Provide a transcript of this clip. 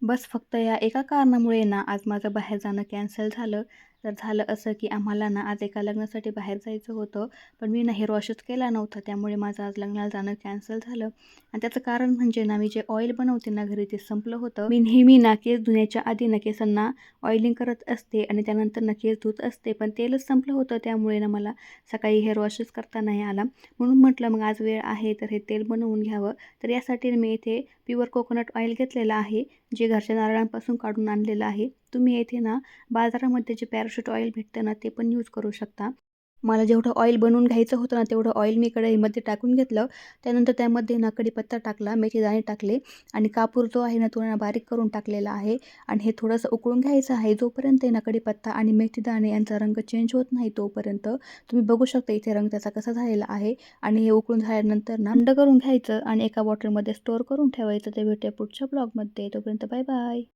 बस फक्त या एका कारणामुळे ना आज माझं बाहेर जाणं कॅन्सल झालं. तर झालं असं, की आम्हाला ना आज एका लग्नासाठी बाहेर जायचं होतं. पण मी ना हेअर वॉशच केला नव्हता. त्यामुळे माझं आज लग्नाला जाणं कॅन्सल झालं आणि त्याचं कारण म्हणजे ना मी जे ऑइल बनवते ना घरी ते संपलं होतं. मी नेहमी ना केस धुण्याच्या आधी ना केसांना ऑइलिंग करत असते आणि त्यानंतर ना केस धुत असते. पण तेलच संपलं होतं. त्यामुळे ना मला सकाळी हेअर वॉशच करता नाही आला. म्हणून म्हटलं मग आज वेळ आहे तर हे तेल बनवून घ्यावं. तर यासाठी मी इथे प्युअर कोकोनट ऑइल घेतलेलं आहे. जे घरच्या नारळांपासून काढून आणलेलं आहे. तुम्ही येथे ना बाजारामध्ये जे पॅराशूट ऑइल भेटतं ना ते पण यूज करू शकता. मला जेवढं ऑइल बनवून घ्यायचं होतं ना तेवढं ऑइल मी कढईमध्ये टाकून घेतलं. त्यानंतर त्यामध्ये ना कढीपत्ता टाकला, मेथीदाणे टाकले आणि कापूर जो आहे ना तो ना बारीक करून टाकलेला आहे आणि हे थोडंसं उकळून घ्यायचं आहे. जोपर्यंत आहे ना कढीपत्ता आणि मेथीदाणे यांचा रंग चेंज होत नाही तोपर्यंत. तुम्ही बघू शकता इथे रंग त्याचा कसा झालेला आहे आणि हे उकळून झाल्यानंतर ना थंड करून घ्यायचं आणि एका बॉटलमध्ये स्टोअर करून ठेवायचं. ते भेटूया पुढच्या ब्लॉगमध्ये. तोपर्यंत बाय बाय.